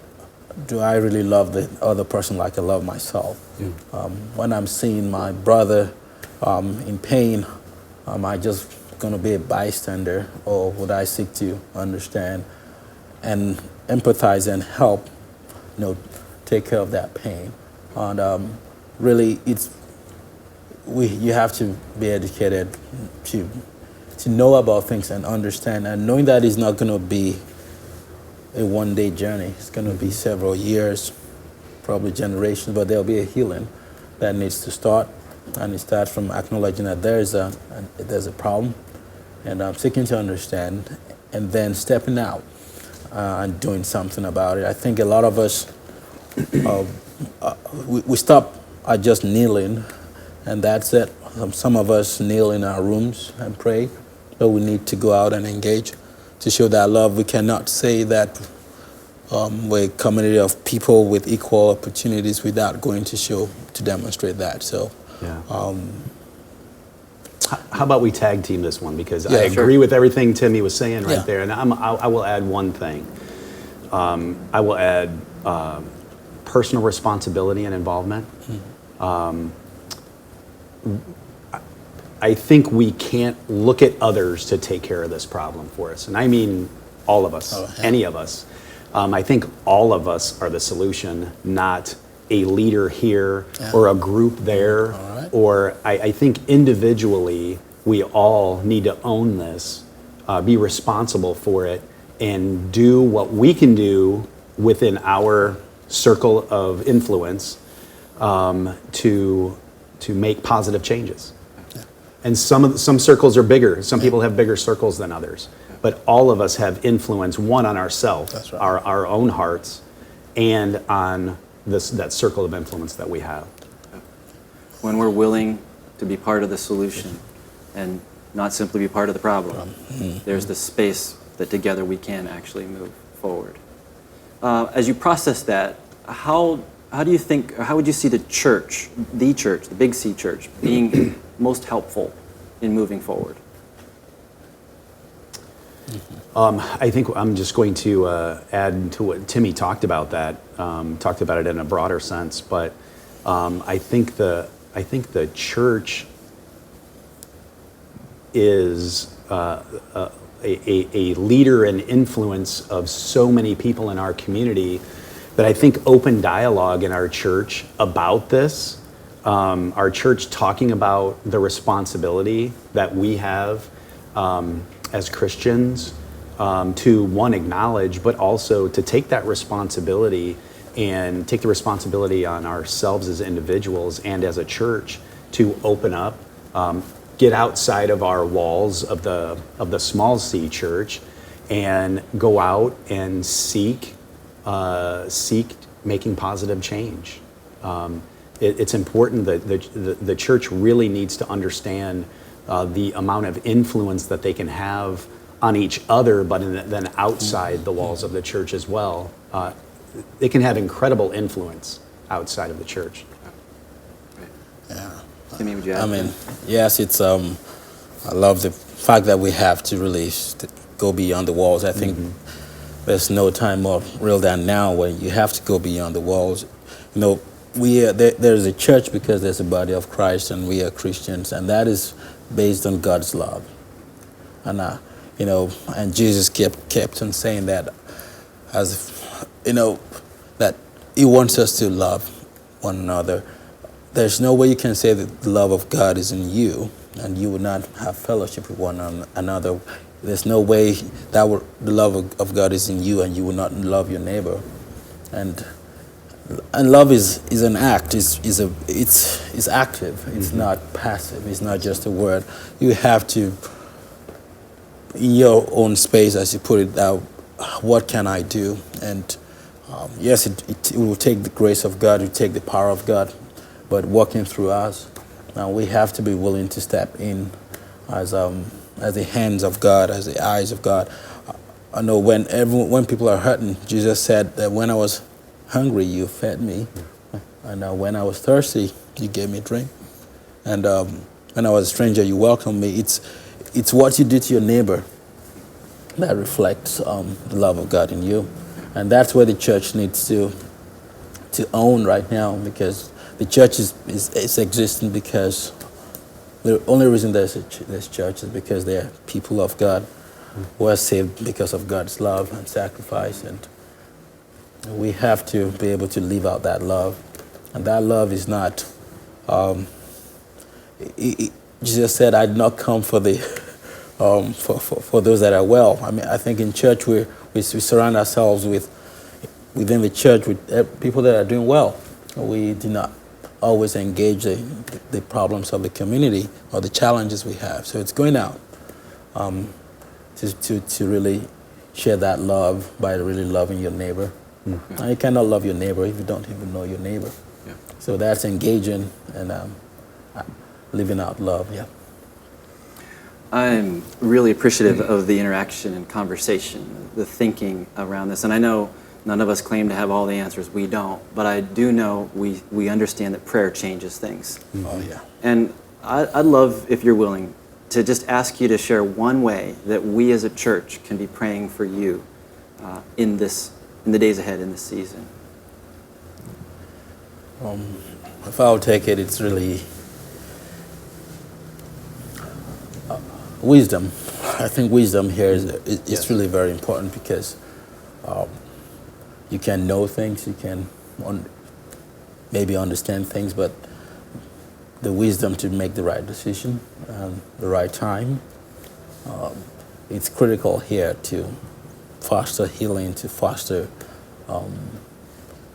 do I really love the other person like I love myself? Yeah. When I'm seeing my brother in pain, am I just going to be a bystander, or would I seek to understand and empathize and help, take care of that pain? And really, you have to be educated to know about things and understand, and knowing that it's not going to be a one-day journey. It's going to be several years, probably generations, but there'll be a healing that needs to start, and it starts from acknowledging that there's a problem, and seeking to understand, and then stepping out and doing something about it. I think a lot of us, we stop at just kneeling, and that's it. Some of us kneel in our rooms and pray, but we need to go out and engage to show that love. We cannot say that we're a community of people with equal opportunities without going to demonstrate that. So, yeah.
How about we tag team this one? Because I agree with everything Timmy was saying right there, and I will add one thing. I will add personal responsibility and involvement. I think we can't look at others to take care of this problem for us, and I mean all of us, any of us. I think all of us are the solution, not a leader here or a group there. Or I think individually we all need to own this, be responsible for it, and do what we can do within our circle of influence to make positive changes. And some circles are bigger. Some people have bigger circles than others. But all of us have influence, one on ourselves, our own hearts, and on that circle of influence that we have.
When we're willing to be part of the solution and not simply be part of the problem, there's the space that together we can actually move forward. As you process that, how do you think, or how would you see the church, the Big C church, being most helpful in moving forward?
I think I'm just going to add to what Timmy talked about talked about it in a broader sense, but I think the church is a leader and influence of so many people in our community that I think open dialogue in our church about this, our church talking about the responsibility that we have as Christians to one, acknowledge, but also to take that responsibility and take the responsibility on ourselves as individuals and as a church to open up, get outside of our walls of the small C church, and go out and seek making positive change. It's important that the church really needs to understand the amount of influence that they can have on each other, but then outside the walls of the church as well. They can have incredible influence outside of the church.
Yeah.
Timmy, would you add?
I mean, yes, it's. I love the fact that we have to really go beyond the walls. I think there's no time more real than now when you have to go beyond the walls. There's a church because there's a body of Christ, and we are Christians, and that is based on God's love. And and Jesus kept on saying that, that He wants us to love one another. There's no way you can say that the love of God is in you and you would not have fellowship with one another. There's no way that the love of God is in you and you will not love your neighbor. And love is an act. It's active. It's not passive. It's not just a word. You have to, in your own space, as you put it out, what can I do? And yes, it will take the grace of God, it will take the power of God, but working through us, we have to be willing to step in as the hands of God, as the eyes of God. I know when people are hurting, Jesus said that when I was hungry, you fed me, and when I was thirsty, you gave me drink, and when I was a stranger, you welcomed me. It's what you do to your neighbor that reflects the love of God in you, and that's where the church needs to own right now, because the church is existing because the only reason there's church is because they're people of God who are saved because of God's love and sacrifice, and we have to be able to live out that love, and that love is not. Jesus said, "I did not come for the for those that are well." I mean, I think in church we surround ourselves within the church with people that are doing well. We do not always engage the problems of the community or the challenges we have. So it's going out to really share that love by really loving your neighbor. Mm-hmm. Now, you cannot love your neighbor if you don't even know your neighbor. Yeah. So that's engaging and living out love. Yeah.
I'm really appreciative of the interaction and conversation, the thinking around this. And I know none of us claim to have all the answers. We don't. But I do know we understand that prayer changes things.
Oh, yeah.
And I'd love, if you're willing, to just ask you to share one way that we as a church can be praying for you in the days ahead in this season.
If I'll take it, it's really wisdom. I think wisdom here is really very important, because you can know things, you can maybe understand things, but the wisdom to make the right decision, the right time, it's critical here to foster healing, to foster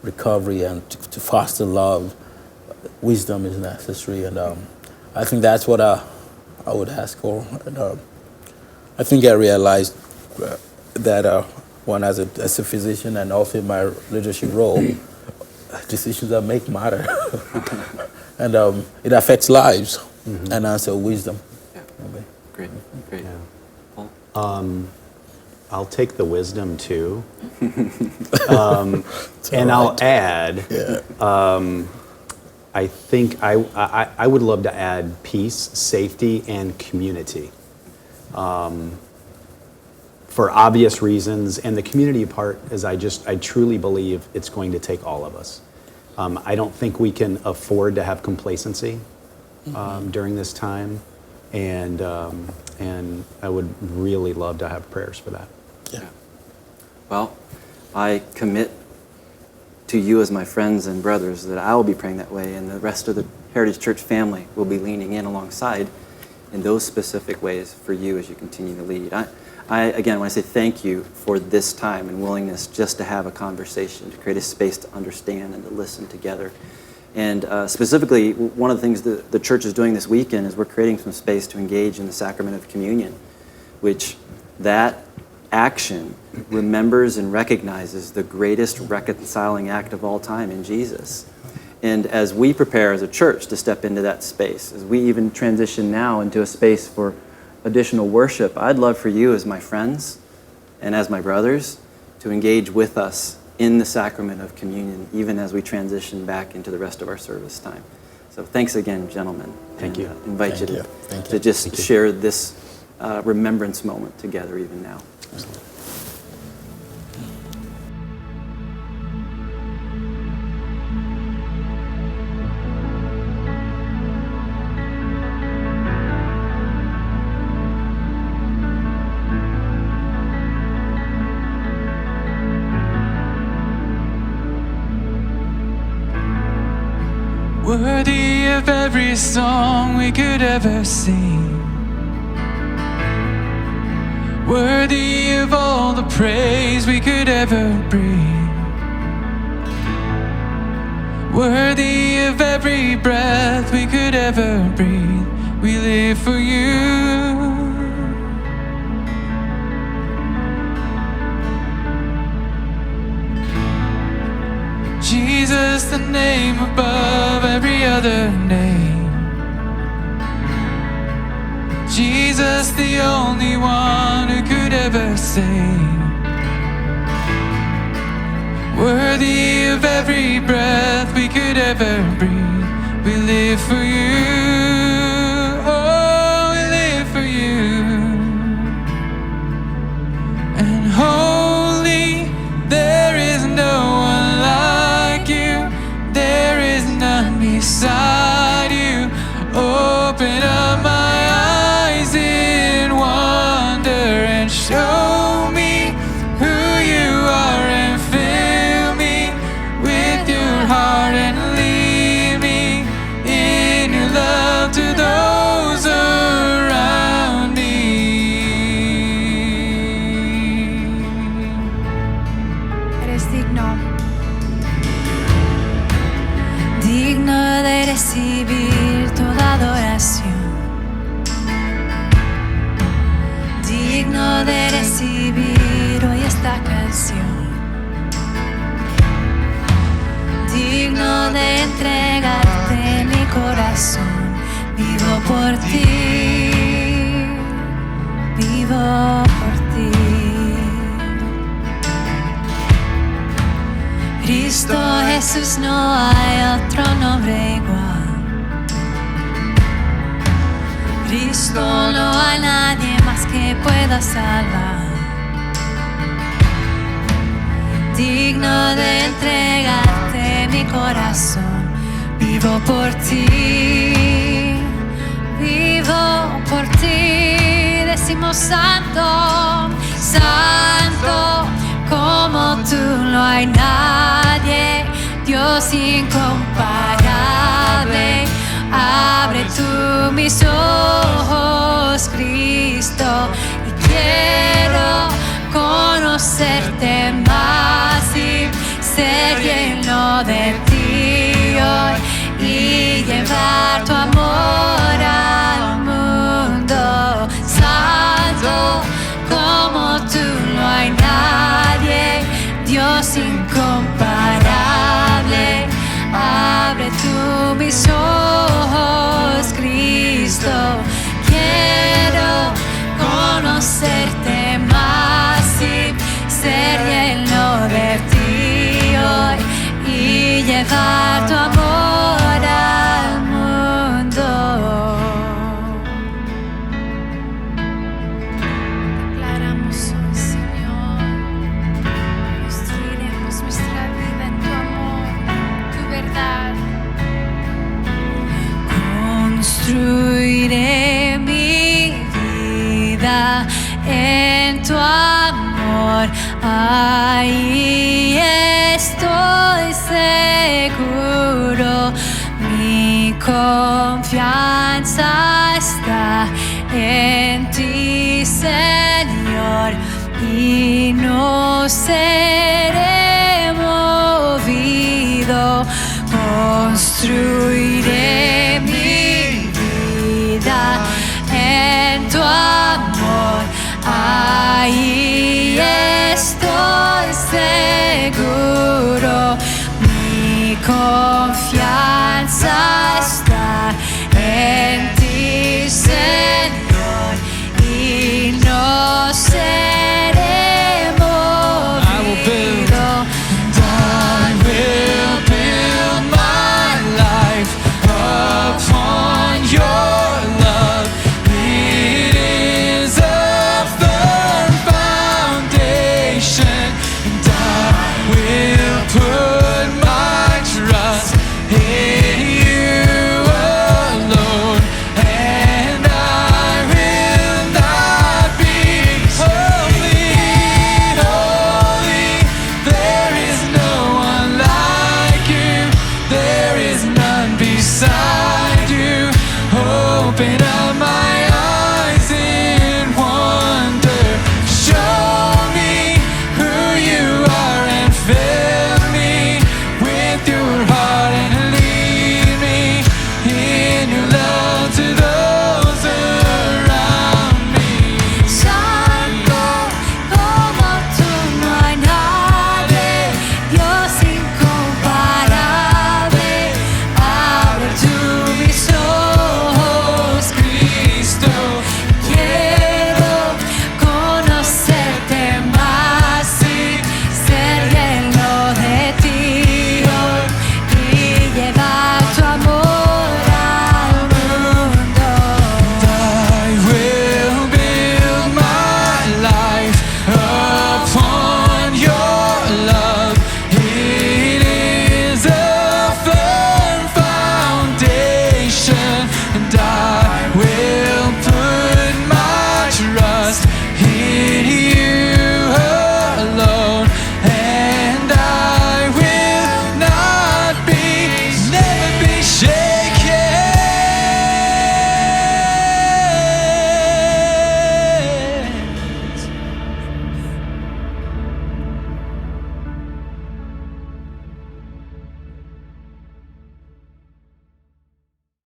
recovery, and to foster love. Wisdom is necessary, and I think that's what I would ask for. And I think I realized that one as a physician and also in my leadership role, decisions I make matter. And it affects lives. Mm-hmm. And also wisdom.
Yeah. Okay. Great.
Yeah.
Paul?
I'll take the wisdom too. And I'll add, I think I would love to add peace, safety, and community. For obvious reasons, and the community part is I truly believe it's going to take all of us. I don't think we can afford to have complacency during this time, and I would really love to have prayers for that.
Yeah.
Well, I commit to you as my friends and brothers that I will be praying that way, and the rest of the Heritage Church family will be leaning in alongside in those specific ways for you as you continue to lead. I again, when I say thank you for this time and willingness just to have a conversation, to create a space to understand and to listen together. And specifically, one of the things that the church is doing this weekend is we're creating some space to engage in the sacrament of communion, which that action remembers and recognizes the greatest reconciling act of all time in Jesus. And as we prepare as a church to step into that space, as we even transition now into a space for additional worship, I'd love for you as my friends and as my brothers to engage with us in the sacrament of communion, even as we transition back into the rest of our service time. So thanks again, gentlemen.
Thank you.
Invite you to just share this remembrance moment together even now.
Worthy of every song we could ever sing, worthy of all the praise we could ever bring, worthy of every breath we could ever breathe. We live for you. Jesus, the name above every other name. Jesus, the only one who could ever save. Worthy of every breath we could ever breathe. We live for you. Oh, we live for you. And holy, there is no one like you. There is none beside you. Open up my eyes in wonder and show me who you are, and fill me with your heart, and lead me in your love to those around me.
Eres digno, digno de recibir toda adoración, digno de recibir hoy esta canción, digno de entregarte mi corazón. Vivo por ti, vivo por ti. Cristo Jesús, no hay otro nombre igual. Cristo, no hay nadie más que pueda salvar. Digno de entregarte mi corazón. Vivo por ti, vivo por ti. Decimos santo, santo, como tú no hay nadie. Dios incomparable, abre tú mis ojos, Cristo, y quiero conocerte más y ser lleno de ti hoy, y llevar tu amor al mundo. Santo, como tú no hay nadie. Dios incomparable, abre tú mis ojos, Cristo. Quiero conocerte más y ser lleno de ti hoy, y llevar tu amor al mundo. Declaramos hoy, Señor, construiremos nuestra vida en tu amor, tu verdad. Construiré mi vida en tu amor, ahí estoy seguro. Mi confianza está en ti, Señor, y no seré movido. Construiré